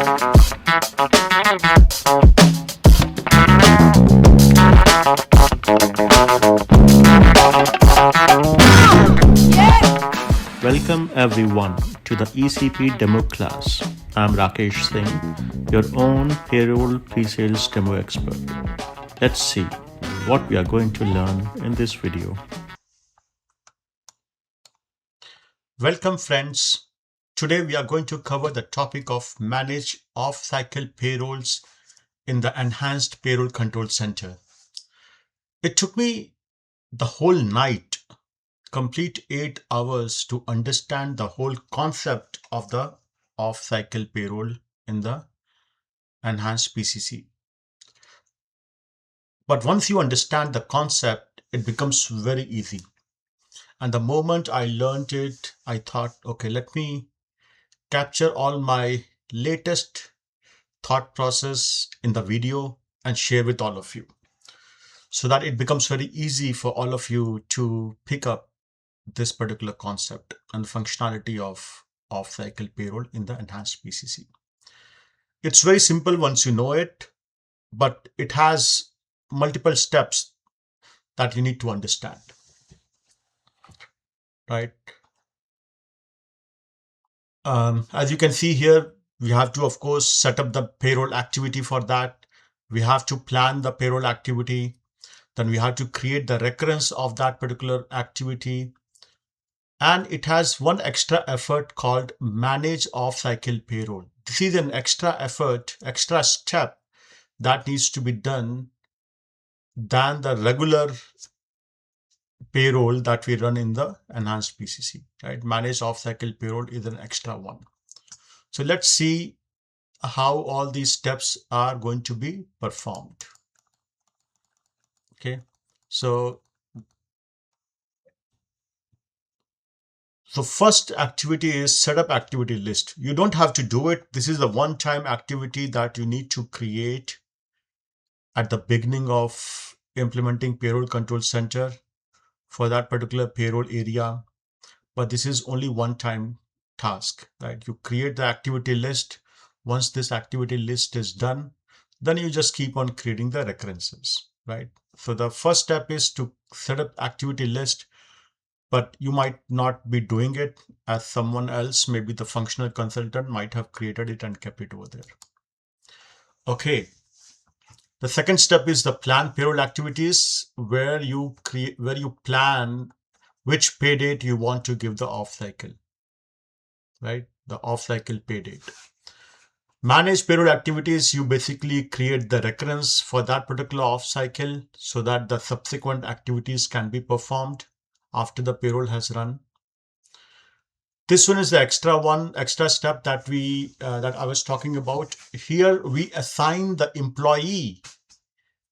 Welcome everyone to the ECP demo class. I'm Rakesh Singh, your own payroll pre-sales demo expert. Let's see what we are going to learn in this video. Welcome friends. Today we are going to cover the topic of manage off-cycle payrolls in the Enhanced Payroll Control Center. It took me the whole night, complete 8 hours, to understand the whole concept of the off-cycle payroll in the Enhanced PCC. But once you understand the concept, it becomes very easy. And the moment I learned it, I thought, okay, let me capture all my latest thought process in the video and share with all of you, so that it becomes very easy for all of you to pick up this particular concept and the functionality of off-cycle payroll in the Enhanced PCC. It's very simple once you know it, but it has multiple steps that you need to understand, right? As you can see here, we have to, of course, set up the payroll activity for that. We have to plan the payroll activity. Then we have to create the recurrence of that particular activity. And it has one extra effort called manage off-cycle payroll. This is an extra effort, extra step that needs to be done than the regular payroll that we run in the Enhanced PCC, right? Manage off-cycle payroll is an extra one. So let's see how all these steps are going to be performed. Okay, so first activity is setup activity list. You don't have to do it. This is a one-time activity that you need to create at the beginning of implementing Payroll Control Center for that particular payroll area. But this is only one-time task, right? You create the activity list. Once this activity list is done, then you just keep on creating the recurrences, right? So the first step is to set up activity list, but you might not be doing it, as someone else, maybe the functional consultant, might have created it and kept it over there. Okay. The second step is the plan payroll activities, where you plan which pay date you want to give the off-cycle, right? The off-cycle pay date. Manage payroll activities, you basically create the recurrence for that particular off-cycle so that the subsequent activities can be performed after the payroll has run. This one is the extra step that that I was talking about. Here we assign the employee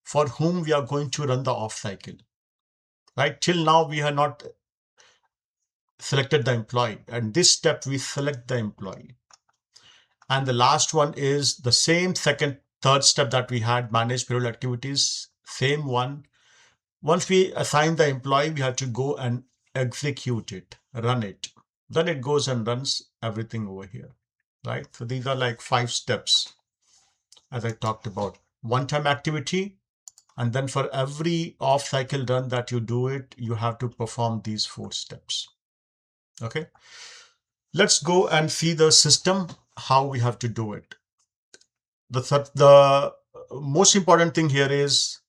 for whom we are going to run the off-cycle, right? Till now we have not selected the employee, and this step we select the employee. And the last one is the same third step that we had, manage payroll activities, same one. Once we assign the employee, we have to go and execute it, run it. Then it goes and runs everything over here, right? So these are like 5 steps, as I talked about. One-time activity, and then for every off-cycle run that you do it, you have to perform these 4 steps. Okay, let's go and see the system, how we have to do it. The most important thing here is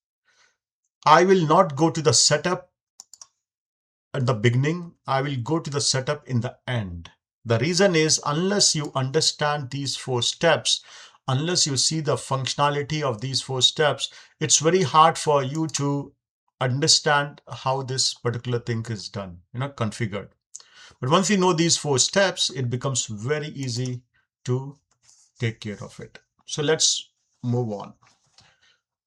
I will not go to the setup at the beginning. I will go to the setup in the end. The reason is, unless you understand these 4 steps, unless you see the functionality of these 4 steps, it's very hard for you to understand how this particular thing is done, configured. But once you know these 4 steps, it becomes very easy to take care of it. So let's move on.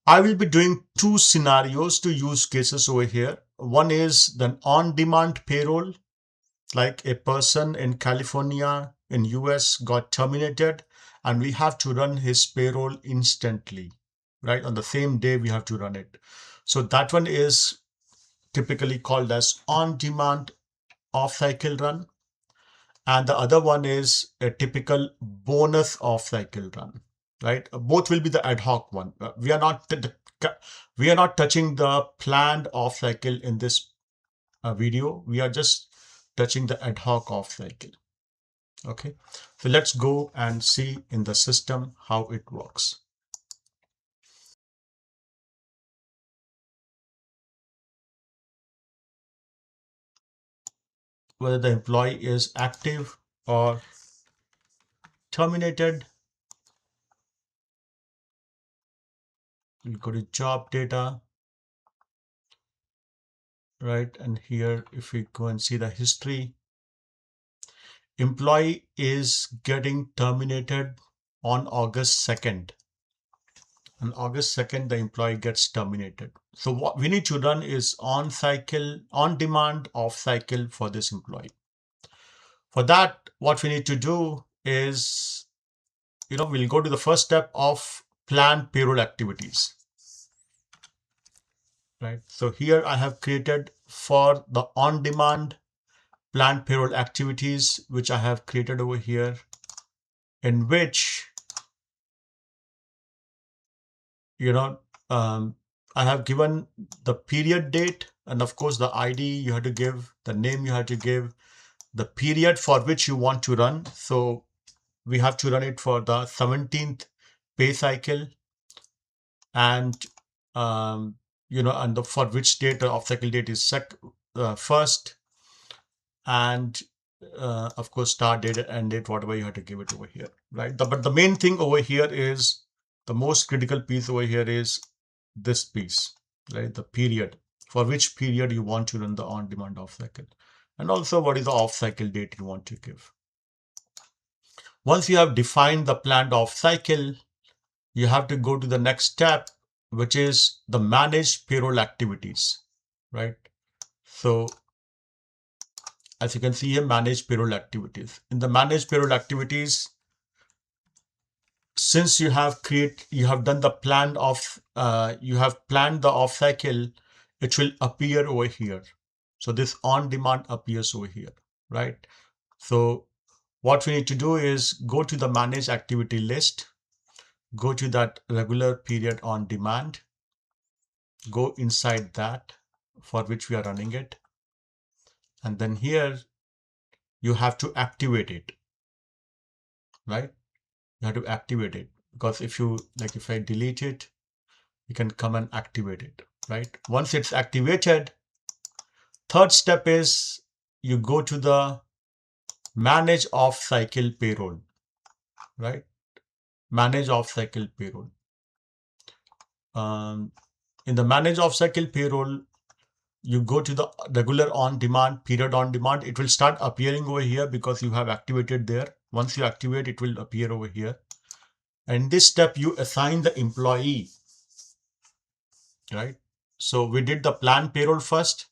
I will be doing 2 scenarios, 2 use cases over here. One is the on-demand payroll, like a person in California in US got terminated and we have to run his payroll instantly, right? On the same day we have to run it. So that one is typically called as on-demand off-cycle run. and the other one is a typical bonus off-cycle run, right? Both will be the ad hoc one. We are not touching the planned off-cycle in this video. We are just touching the ad hoc off-cycle. Okay, so let's go and see in the system how it works. Whether the employee is active or terminated. We'll go to job data, right? And here, if we go and see the history, employee is getting terminated on August 2nd. On August 2nd, the employee gets terminated. So what we need to run is on-cycle, on-demand, off-cycle for this employee. For that, what we need to do is, we'll go to the first step of plan payroll activities. Right. So here I have created for the on-demand planned payroll activities, which I have created over here, in which, I have given the period date, and of course the ID you have to give, the name you have to give, the period for which you want to run. So we have to run it for the 17th pay cycle, and and for which date the off-cycle date is first, and of course start date and end date, whatever you have to give it over here, right? But the main thing over here is, the most critical piece over here is this piece, right? The period, for which period you want to run the on-demand off-cycle, and also what is the off-cycle date you want to give. Once you have defined the planned off-cycle, you have to go to the next step, which is the managed payroll activities, right? So as you can see here, manage payroll activities. In the manage payroll activities, since you have done the plan of, you have planned the off cycle, it will appear over here. So this on demand appears over here, right? So what we need to do is go to the manage activity list, go to that regular period on demand, go inside that for which we are running it. And then here you have to activate it, right? You have to activate it, because if I delete it, you can come and activate it, right? Once it's activated, third step is you go to the manage off-cycle payroll, right? Manage off-cycle payroll. In the manage off-cycle payroll, you go to the regular on-demand, period on-demand. It will start appearing over here because you have activated there. Once you activate, it will appear over here. And in this step, you assign the employee, right? So we did the plan payroll first.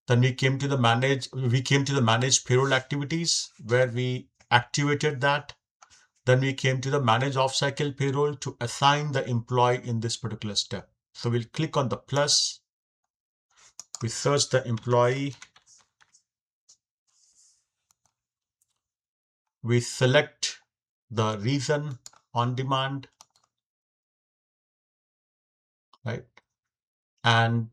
Then we came to the manage payroll activities, where we activated that. Then we came to the manage off-cycle payroll to assign the employee in this particular step. So we'll click on the plus. We search the employee. We select the reason on demand, right? And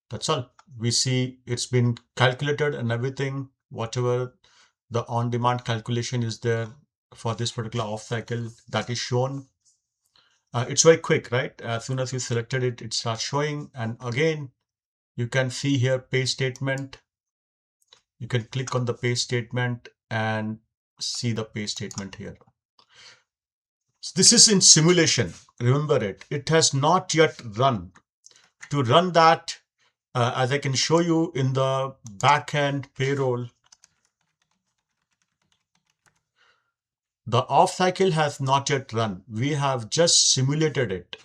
that's all. We see it's been calculated and everything, whatever the on-demand calculation is there for this particular off-cycle, that is shown. It's very quick, right? As soon as you selected it, it starts showing. And again, you can see here pay statement. You can click on the pay statement and see the pay statement here. This is in simulation. Remember it. It has not yet run. To run that, as I can show you in the backend payroll, the off-cycle has not yet run. We have just simulated it,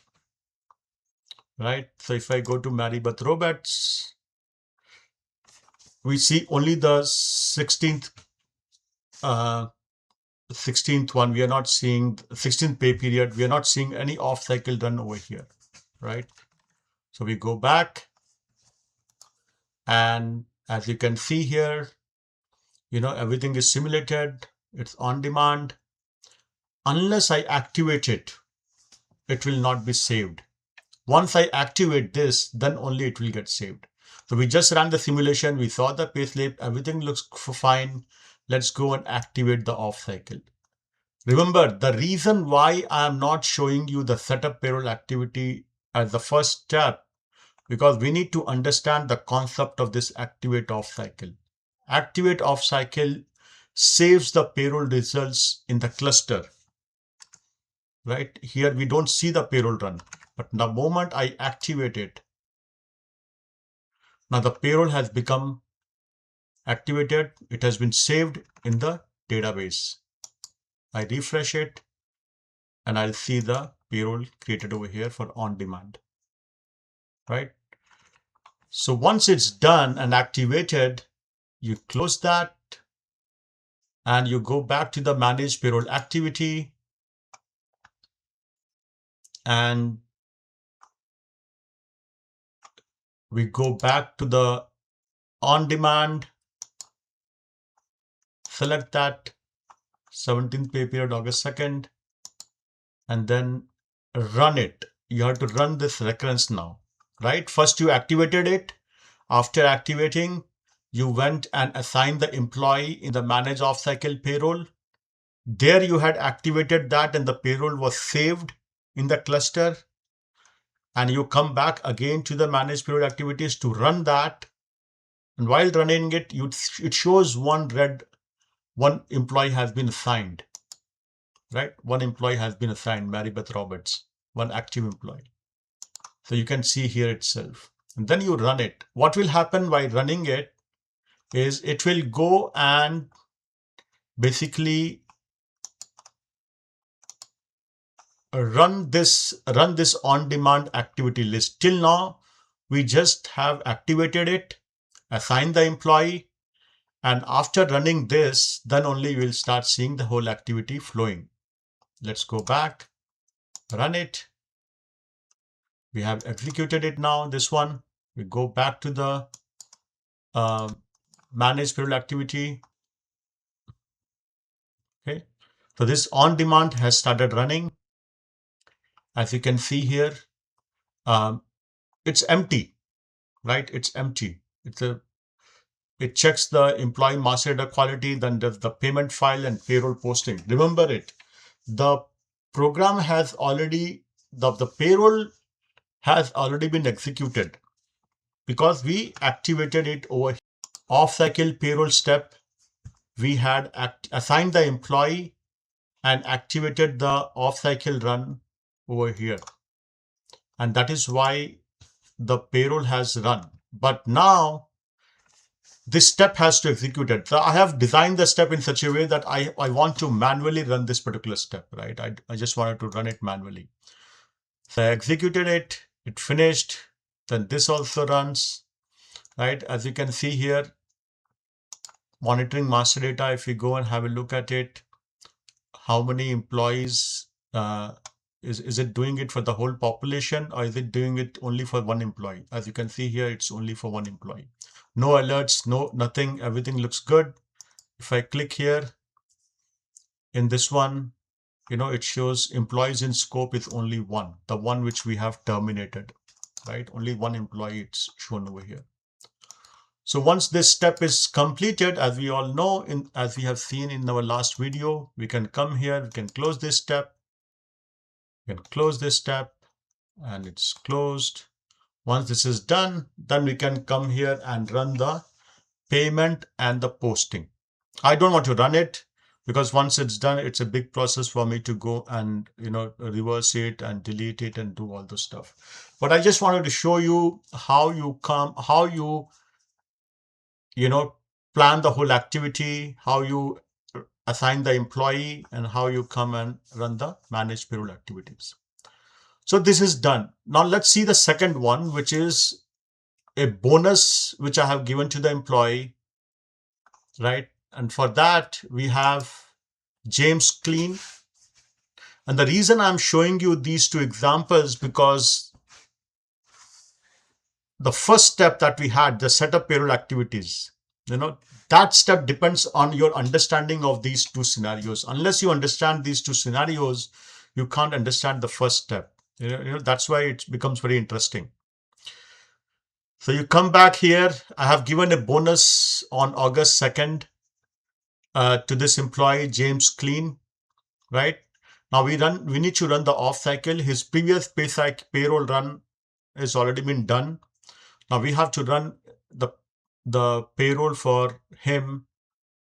right? So if I go to Maribeth Roberts, we see only the 16th one. We are not seeing 16th pay period. We are not seeing any off-cycle run over here, right? So we go back, and as you can see here, everything is simulated. It's on demand. Unless I activate it, it will not be saved. Once I activate this, then only it will get saved. So we just ran the simulation. We saw the payslip. Everything looks fine. Let's go and activate the off cycle. Remember, the reason why I am not showing you the setup payroll activity as the first step, because we need to understand the concept of this activate off cycle. Activate off cycle saves the payroll results in the cluster. Right here, we don't see the payroll run, but the moment I activate it, now the payroll has become activated. It has been saved in the database. I refresh it and I'll see the payroll created over here for on demand. Right. So once it's done and activated, you close that and you go back to the manage payroll activity and we go back to the on demand, select that 17th pay period, August 2nd, and then run it. You have to run this recurrence now, right? First you activated it. After activating, you went and assigned the employee in the manage off-cycle payroll. There you had activated that and the payroll was saved in the cluster. And you come back again to the manage payroll activities to run that. And while running it, it shows one employee has been assigned, right? One employee has been assigned, Mary Beth Roberts, one active employee. So you can see here itself. And then you run it. What will happen by running it is it will go and basically run this on-demand activity list. Till now, we just have activated it, assigned the employee, and after running this, then only we'll start seeing the whole activity flowing. Let's go back, run it. We have executed it now, this one. We go back to the manage payroll activity. Okay, so this on demand has started running. As you can see here, it's empty, right? It's empty. It checks the employee master data quality, then does the payment file and payroll posting. Remember it, the program has already, the payroll has already been executed because we activated it over here. Off-cycle payroll step, we had assigned the employee and activated the off-cycle run over here. And that is why the payroll has run. But now this step has to execute it. So I have designed the step in such a way that I want to manually run this particular step, right? I just wanted to run it manually. So I executed it, it finished, then this also runs, right? As you can see here, monitoring master data, if we go and have a look at it, how many employees, is it doing it for the whole population or is it doing it only for one employee? As you can see here, it's only for one employee. No alerts, nothing, everything looks good. If I click here in this one, it shows employees in scope is only one, the one which we have terminated, right? Only one employee, it's shown over here. So once this step is completed, as we all know, as we have seen in our last video, we can come here, we can close this step, we can close this step, and it's closed. Once this is done, then we can come here and run the payment and the posting. I don't want to run it because once it's done, it's a big process for me to go and, reverse it and delete it and do all the stuff. But I just wanted to show you how you plan the whole activity, how you assign the employee, and how you come and run the managed payroll activities. So this is done. Now let's see the second one, which is a bonus which I have given to the employee, right? And for that, we have James Clean. And the reason I'm showing you these two examples because the first step that we had, the setup payroll activities, that step depends on your understanding of these two scenarios. Unless you understand these two scenarios, you can't understand the first step. That's why it becomes very interesting. So you come back here. I have given a bonus on August 2nd to this employee, James Clean, right? Now we need to run the off cycle. His previous payroll run has already been done. Now we have to run the payroll for him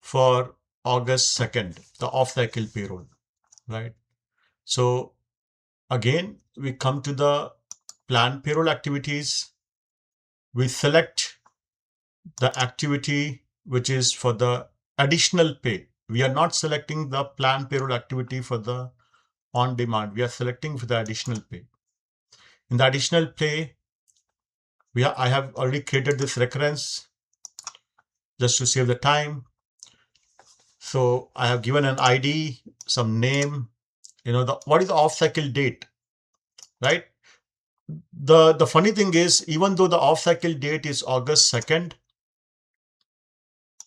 for August 2nd, the off-cycle payroll, right? So again, we come to the plan payroll activities. We select the activity which is for the additional pay. We are not selecting the plan payroll activity for the on demand. We are selecting for the additional pay. In the additional pay, I have already created this recurrence just to save the time. So I have given an ID, some name, what is the off-cycle date, right? The funny thing is, even though the off-cycle date is August 2nd,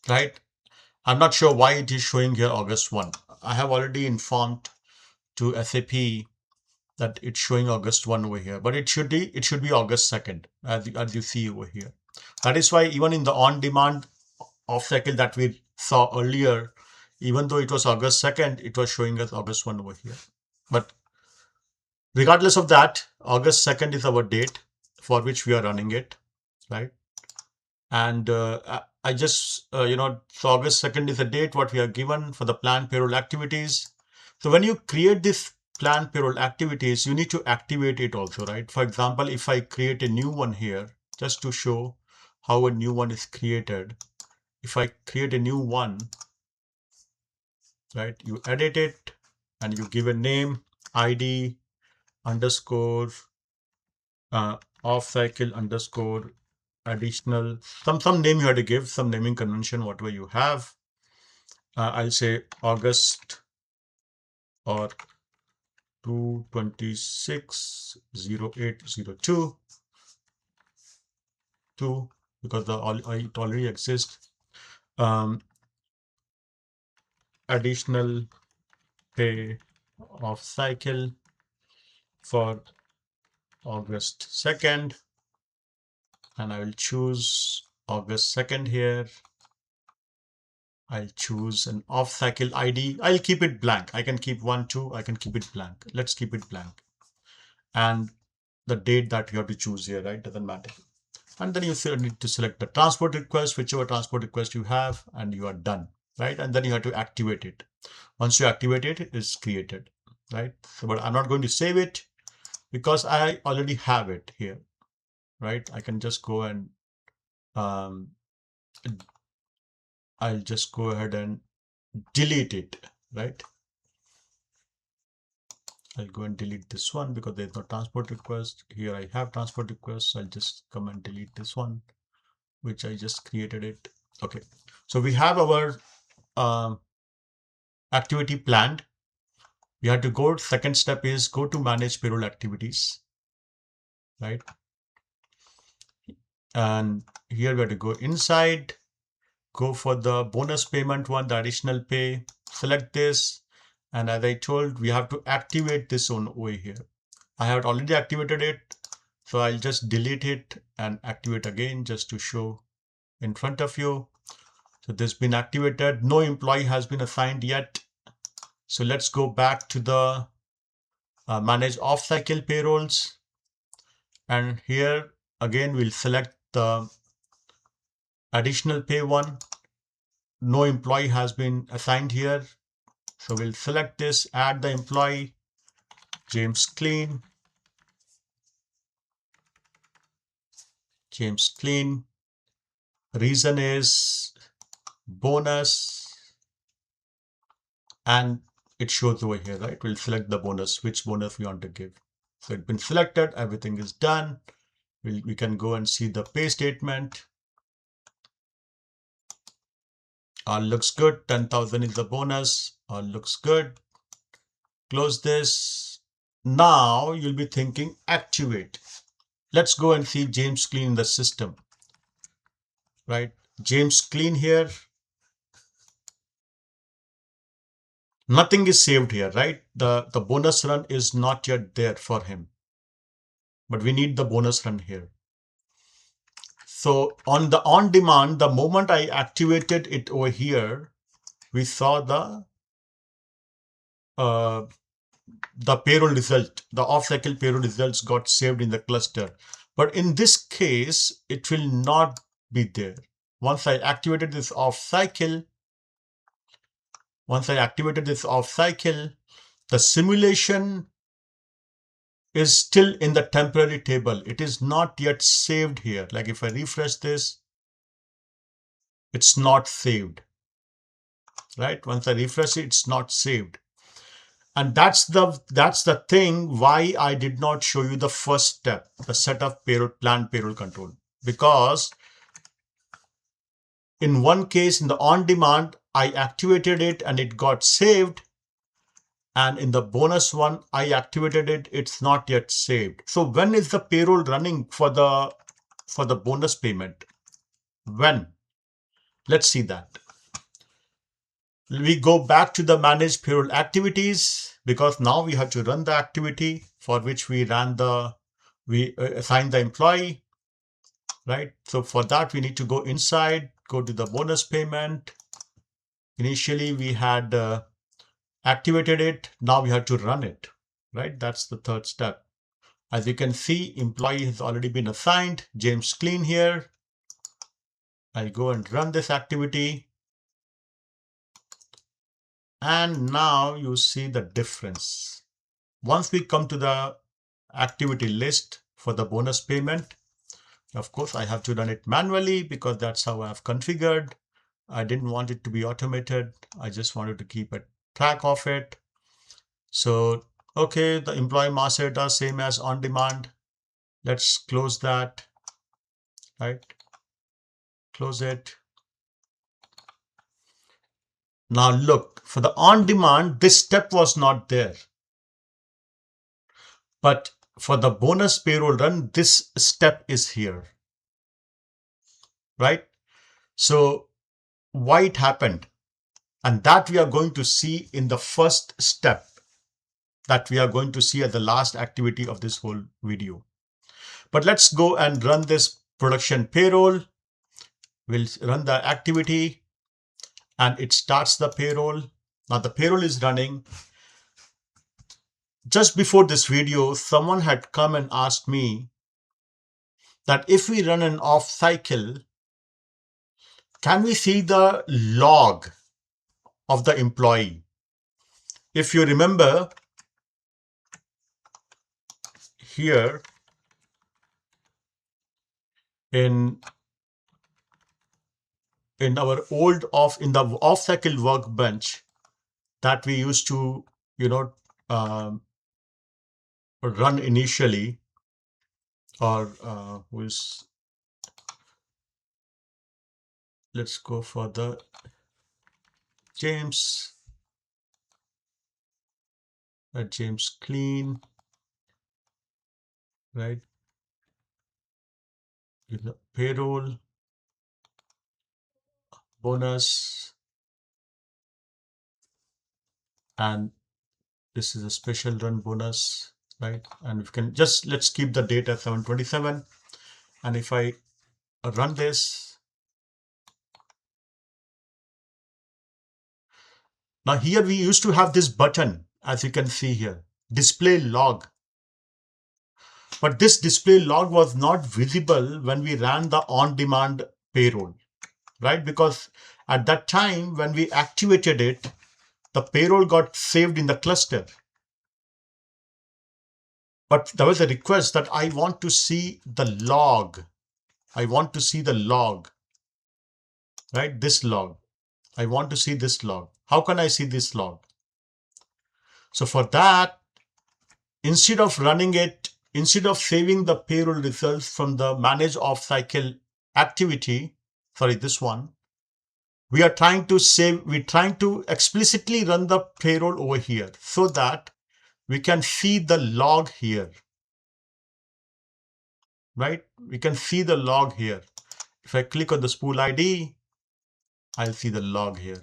right? I'm not sure why it is showing here August 1. I have already informed to SAP that it's showing August 1 over here, but it should be August 2nd, as you see over here. That is why even in the on-demand off-cycle that we saw earlier, even though it was August 2nd, it was showing us August 1 over here. But regardless of that, August 2nd is our date for which we are running it, right? And I just, so August 2nd is the date what we are given for the planned payroll activities. So when you create this planned payroll activities, you need to activate it also, right? For example, if I create a new one here, just to show how a new one is created, if I create a new one, right, you edit it and you give a name, ID underscore off-cycle underscore additional, some name you have to give, some naming convention, whatever you have. I'll say August or 2/26/08/02 because it already exists. Additional pay off cycle for August 2nd, and I will choose August 2nd here. I'll choose an off-cycle ID. I'll keep it blank. I can keep 1, 2. I can keep it blank. Let's keep it blank. And the date that you have to choose here, right? Doesn't matter. And then you need to select the transport request, whichever transport request you have, and you are done, right? And then you have to activate it. Once you activate it, it's created, right? So, but I'm not going to save it because I already have it here, right? I can just go and I'll just go ahead and delete it, right? I'll go and delete this one because there's no transport request. Here I have transport requests. I'll just come and delete this one, which I just created it. Okay, so we have our activity planned. We have to go, second step is go to manage payroll activities, right? And here we have to go inside, go for the bonus payment one, the additional pay, select this. And as I told, we have to activate this one over here. I have already activated it. So I'll just delete it and activate again just to show in front of you. So this has been activated. No employee has been assigned yet. So let's go back to the manage off-cycle payrolls. And here again, we'll select the additional pay one. No employee has been assigned here. So we'll select this, add the employee, James Clean. James Clean. Reason is bonus. And it shows over here, right? We'll select the bonus, which bonus we want to give. So it's been selected, everything is done. We can go and see the pay statement. All looks good. 10,000 is the bonus. All looks good. Close this. Now you'll be thinking activate. Let's go and see James Clean in the system, right? James Clean here. Nothing is saved here, right? The bonus run is not yet there for him, but we need the bonus run here. So on the on demand, the moment I activated it over here, we saw uh, the payroll result, the off-cycle payroll results got saved in the cluster. But in this case, it will not be there. Once I activated this off-cycle, the simulation is still in the temporary table. It is not yet saved here. Like if I refresh this, it's not saved, right? Once I refresh it, it's not saved. And that's the thing why I did not show you the first step, the set of planned payroll control. Because in one case, in the on demand, I activated it and it got saved. And in the bonus one, I activated it, it's not yet saved. So when is the payroll running for the bonus payment? When? Let's see that. We go back to the manage payroll activities, because now we have to run the activity for which we assigned the employee, right? So for that, we need to go inside, go to the bonus payment. Initially, we had activated it. Now we have to run it, right? That's the third step. As you can see, employee has already been assigned. James Clean here. I'll go and run this activity. And now you see the difference. Once we come to the activity list for the bonus payment, of course, I have to run it manually because that's how I've configured. I didn't want it to be automated. I just wanted to keep a track of it. So, okay, the employee master data, same as on demand. Let's close that, right? Close it. Now look, for the on demand, this step was not there. But for the bonus payroll run, this step is here, right? So why it happened? And that we are going to see in the first step, that we are going to see at the last activity of this whole video. But let's go and run this production payroll. We'll run the activity and it starts the payroll. Now the payroll is running. Just before this video, someone had come and asked me that if we run an off cycle, can we see the log of the employee? If you remember here in our old in the off-cycle workbench that we used to, run initially, or let's go for the James Clean, right? The payroll bonus, and this is a special run bonus, right? And we can let's keep the date at 727. And if I run this, now here we used to have this button, as you can see here, display log. But this display log was not visible when we ran the on-demand payroll, right? Because at that time, when we activated it, the payroll got saved in the cluster. But there was a request that I want to see the log. I want to see the log, right? This log. I want to see this log. How can I see this log? So for that, instead of saving the payroll results from the manage off-cycle activity, sorry, this one, we're trying to explicitly run the payroll over here so that we can see the log here, right? We can see the log here. If I click on the spool ID, I'll see the log here,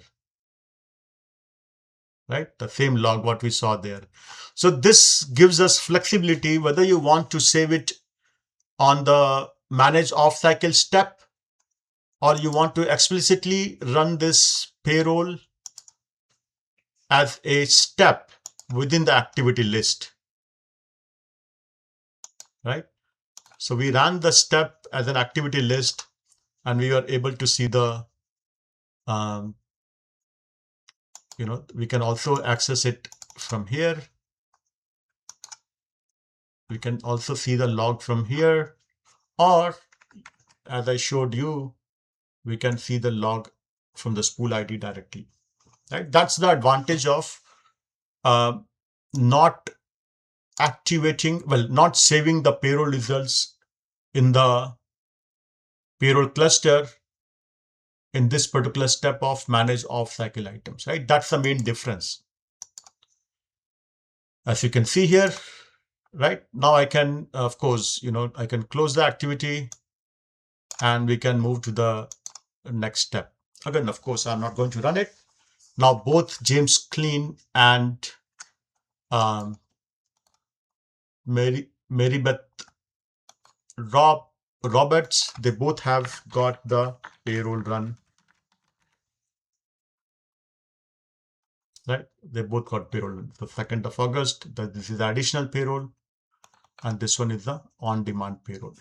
right? The same log what we saw there. So this gives us flexibility whether you want to save it on the manage off-cycle step, or you want to explicitly run this payroll as a step within the activity list, right? So we ran the step as an activity list, and we were able to see the, we can also access it from here. We can also see the log from here, or as I showed you, we can see the log from the spool ID directly, right? That's the advantage of not not saving the payroll results in the payroll cluster in this particular step of manage off-cycle items, right? That's the main difference. As you can see here, right? Now I can, of course, I can close the activity and we can move to the next step. Again, of course, I'm not going to run it. Now both James Clean and Marybeth Roberts, they both have got the payroll run, right? They both got payroll run. The 2nd of August, this is the additional payroll, and this one is the on-demand payroll,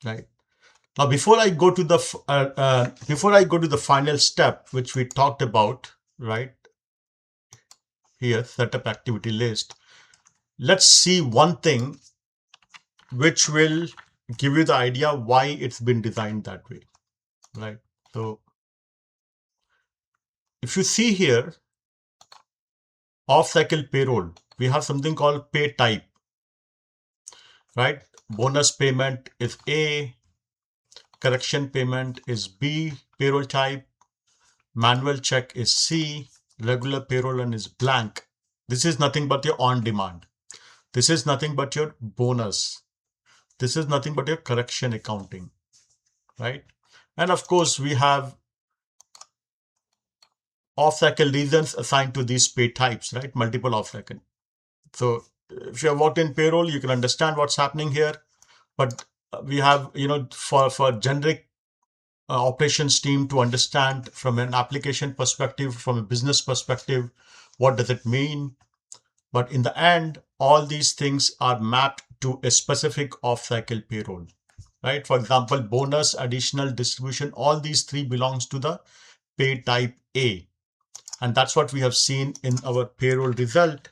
right? Now, before I go to the final step, which we talked about, right here, setup activity list, let's see one thing which will give you the idea why it's been designed that way, right? So if you see here, off-cycle payroll, we have something called pay type, right? Bonus payment is A, correction payment is B, payroll type, manual check is C, regular payroll run is blank. This is nothing but your on-demand. This is nothing but your bonus. This is nothing but your correction accounting, right? And of course, we have off-cycle reasons assigned to these pay types, right? Multiple off-cycle. So if you have worked in payroll, you can understand what's happening here. But we have, for generic operations team to understand from an application perspective, from a business perspective, what does it mean? But in the end, all these things are mapped to a specific off-cycle payroll, right? For example, bonus, additional, distribution, all these three belongs to the pay type A. And that's what we have seen in our payroll result,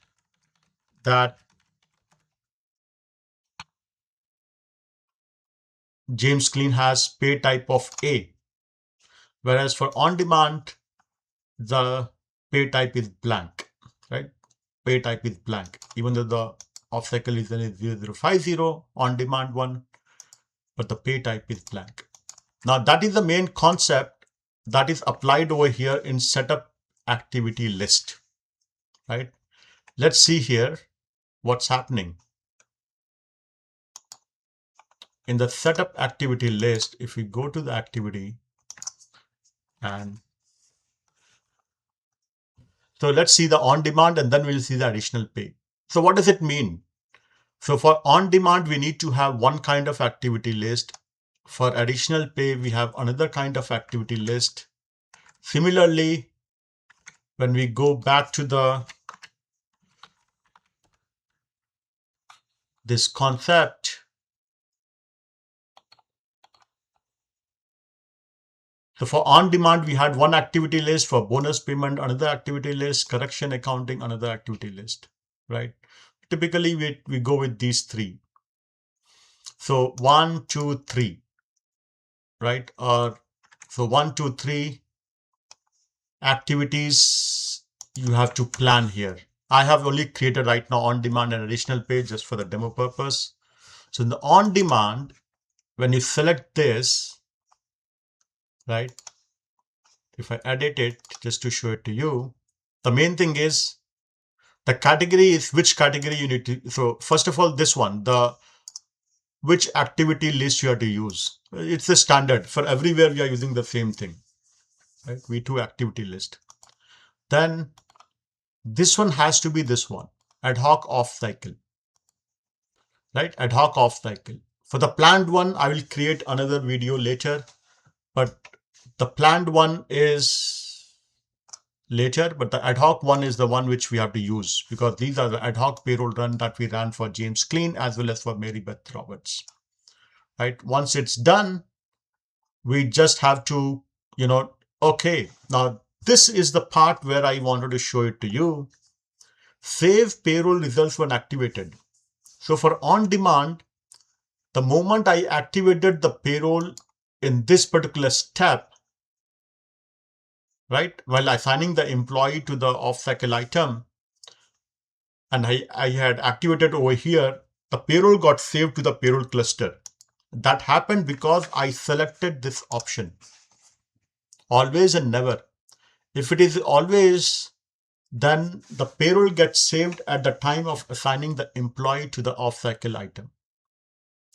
that James Clean has pay type of A, whereas for on-demand, the pay type is blank, right? Pay type is blank, even though the off-cycle is 0050 on-demand one, but the pay type is blank. Now that is the main concept that is applied over here in setup activity list, right? Let's see here what's happening. In the setup activity list, if we go to the activity, and so let's see the on-demand, and then we'll see the additional pay. So what does it mean? So for on-demand, we need to have one kind of activity list. For additional pay, we have another kind of activity list. Similarly, when we go back to this concept, so for on-demand, we had one activity list. For bonus payment, another activity list. Correction accounting, another activity list, right? Typically, we go with these three. So 1, 2, 3, right? So 1, 2, 3 activities you have to plan here. I have only created right now on-demand and additional pay just for the demo purpose. So in the on-demand, when you select this, right? If I edit it just to show it to you, the main thing is the category is which category you need to. So first of all, this one, which activity list you have to use. It's the standard for everywhere. We are using the same thing, right? V2 activity list. then this one has to be this one, ad hoc off-cycle, right? Ad hoc off-cycle. For the planned one, I will create another video later, but the planned one is later, but the ad hoc one is the one which we have to use because these are the ad hoc payroll run that we ran for James Clean as well as for Mary Beth Roberts, right? Once it's done, we just have to, okay, now this is the part where I wanted to show it to you. Save payroll results when activated. So for on demand, the moment I activated the payroll in this particular step, right, while assigning the employee to the off-cycle item, and I had activated over here, the payroll got saved to the payroll cluster. That happened because I selected this option, always and never. If it is always, then the payroll gets saved at the time of assigning the employee to the off-cycle item.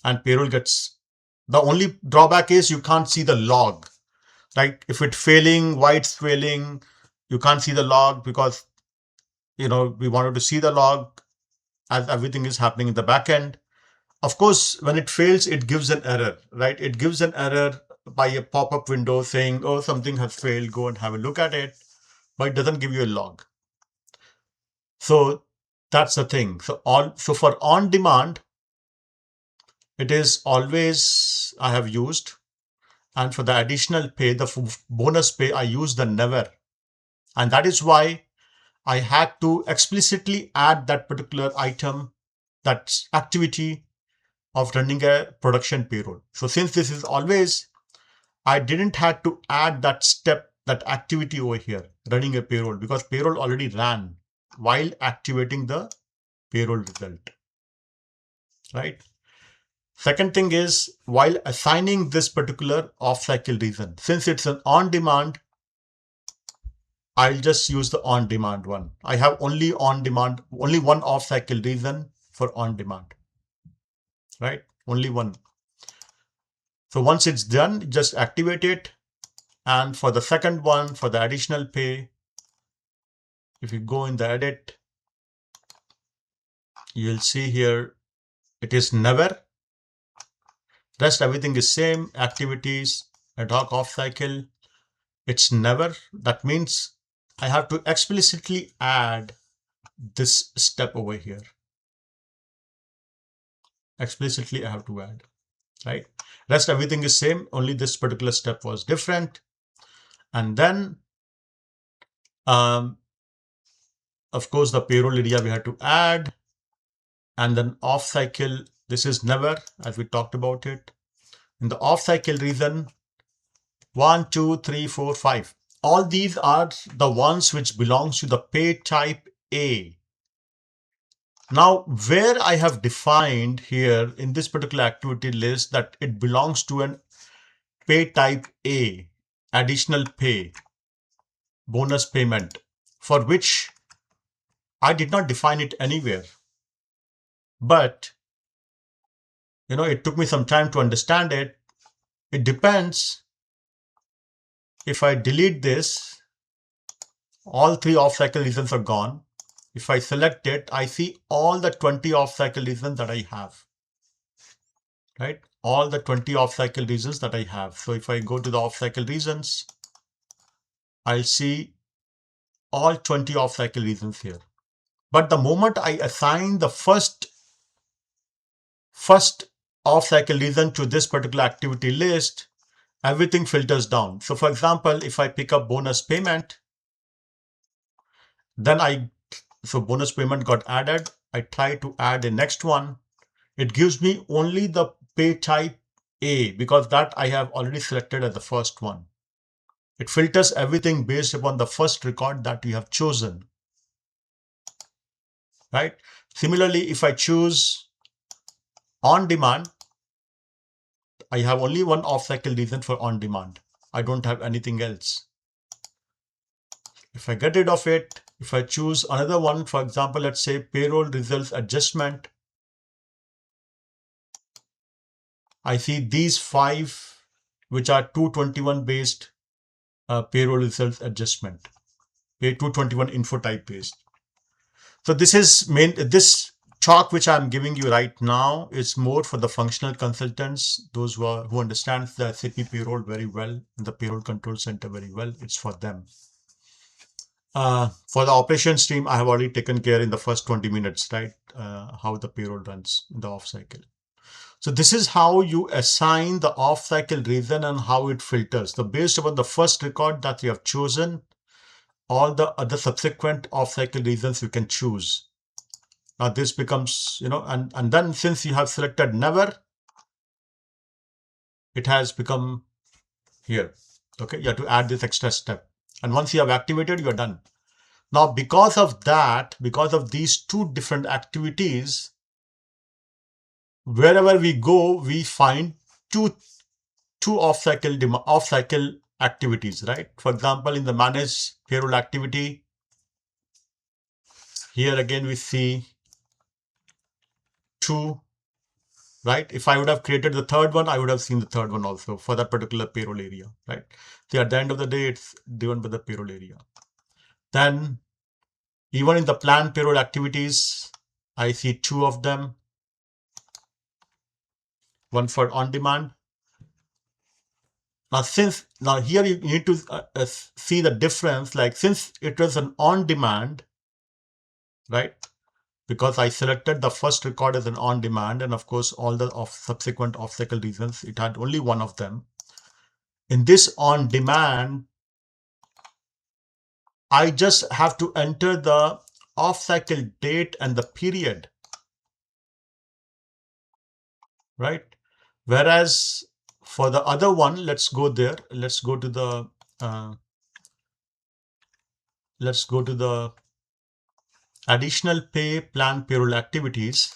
And payroll gets, the only drawback is you can't see the log, right? If it's failing, why it's failing, you can't see the log because, we wanted to see the log as everything is happening in the back end. Of course, when it fails, it gives an error, right? It gives an error by a pop-up window saying, oh, something has failed, go and have a look at it, but it doesn't give you a log. So that's the thing. So for on demand, it is always I have used, and for the additional pay, the bonus pay, I use the never. And that is why I had to explicitly add that particular item, that activity of running a production payroll. So since this is always, I didn't have to add that step, that activity over here, running a payroll, because payroll already ran while activating the payroll result, right? Second thing is, while assigning this particular off-cycle reason, since it's an on-demand, I'll just use the on-demand one. I have only on-demand, only one off-cycle reason for on-demand, right? Only one. So once it's done, just activate it. And for the second one, for the additional pay, if you go in the edit, you'll see here, it is never. Rest everything is same, activities, ad hoc off-cycle. It's never. That means I have to explicitly add this step over here. Explicitly I have to add, right? Rest everything is same, only this particular step was different. And then, of course, the payroll area we had to add. And then off-cycle, this is never, as we talked about it. In the off-cycle reason, 1, 2, 3, 4, 5. All these are the ones which belongs to the pay type A. Now, where I have defined here in this particular activity list that it belongs to an pay type A, additional pay, bonus payment, for which I did not define it anywhere. But, it took me some time to understand it. It depends. If I delete this, all 3 off-cycle reasons are gone. If I select it, I see all the 20 off-cycle reasons that I have, right? All the 20 off-cycle reasons that I have. So if I go to the off-cycle reasons, I'll see all 20 off-cycle reasons here. But the moment I assign the first off-cycle reason to this particular activity list, everything filters down. So for example, if I pick up bonus payment, then so bonus payment got added. I try to add the next one. It gives me only the pay type A because that I have already selected as the first one. It filters everything based upon the first record that you have chosen, right? Similarly, if I choose on demand, I have only one off-cycle reason for on demand. I don't have anything else. If I get rid of it, if I choose another one, for example, let's say payroll results adjustment, I see these 5, which are 221 based payroll results adjustment. A221 info type based. So this talk which I'm giving you right now is more for the functional consultants, those who understand the SAP payroll very well, and the payroll control center very well. It's for them. For the operations team, I have already taken care in the first 20 minutes, right? How the payroll runs in the off-cycle. So this is how you assign the off-cycle reason and how it filters. So based upon the first record that you have chosen, all the other subsequent off-cycle reasons you can choose. Now this becomes, and then since you have selected never, it has become here. Okay, you have to add this extra step. And once you have activated, you're done. Now, because of that, because of these two different activities, wherever we go, we find two off-cycle activities, right? For example, in the manage payroll activity, here again we see two, right? If I would have created the third one, I would have seen the third one also for that particular payroll area, right? So at the end of the day, it's driven by the payroll area. Then even in the planned payroll activities, I see two of them. One for on-demand. Now here you need to see the difference, like since it was an on-demand, right? Because I selected the first record as an on-demand, and of course all the subsequent off-cycle reasons, it had only one of them. In this on-demand, I just have to enter the off-cycle date and the period, right? Whereas for the other one, let's go there. Let's go to the additional pay plan payroll activities.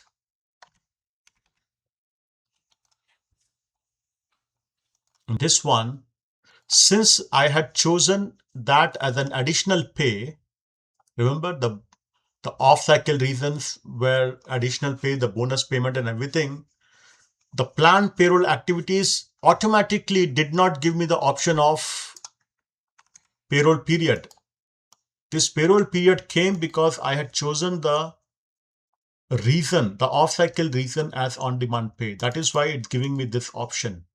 In this one, since I had chosen that as an additional pay, remember the off-cycle reasons were additional pay, the bonus payment and everything. The planned payroll activities automatically did not give me the option of payroll period. This payroll period came because I had chosen the reason, the off-cycle reason as on-demand pay. That is why it's giving me this option.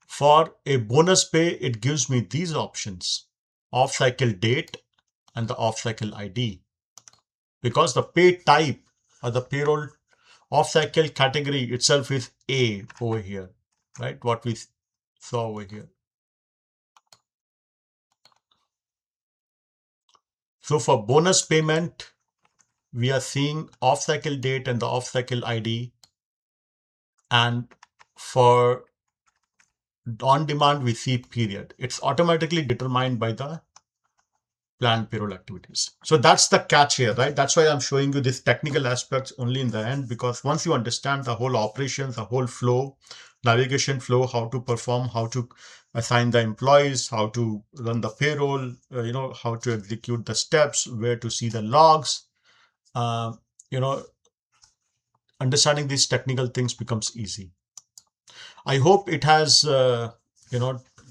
For a bonus pay, it gives me these options: off-cycle date and the off-cycle ID. Because the pay type or the payroll off-cycle category itself is A over here, right? What we saw over here. So for bonus payment, we are seeing off-cycle date and the off-cycle ID. And for on-demand, we see period. It's automatically determined by the planned payroll activities. So that's the catch here, right? That's why I'm showing you this technical aspects only in the end, because once you understand the whole operations, the whole flow, navigation flow, how to perform, how to assign the employees, how to run the payroll, how to execute the steps, where to see the logs, understanding these technical things becomes easy. I hope it has,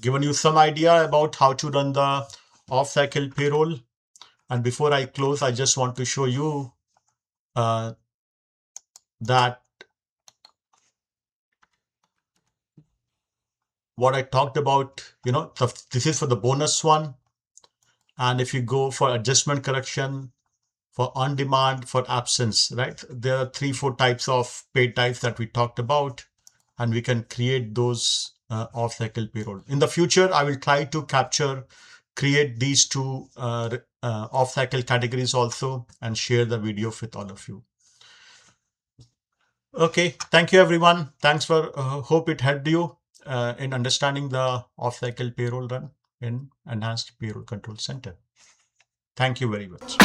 given you some idea about how to run the off-cycle payroll. And before I close, I just want to show you that what I talked about, this is for the bonus one. And if you go for adjustment correction, for on-demand, for absence, right? There are 3-4 types of pay types that we talked about, and we can create those off-cycle payroll. In the future, I will try to create these two off-cycle categories also and share the video with all of you. Okay, thank you everyone. Thanks for, hope it helped you in understanding the off-cycle payroll run in Enhanced Payroll Control Center. Thank you very much.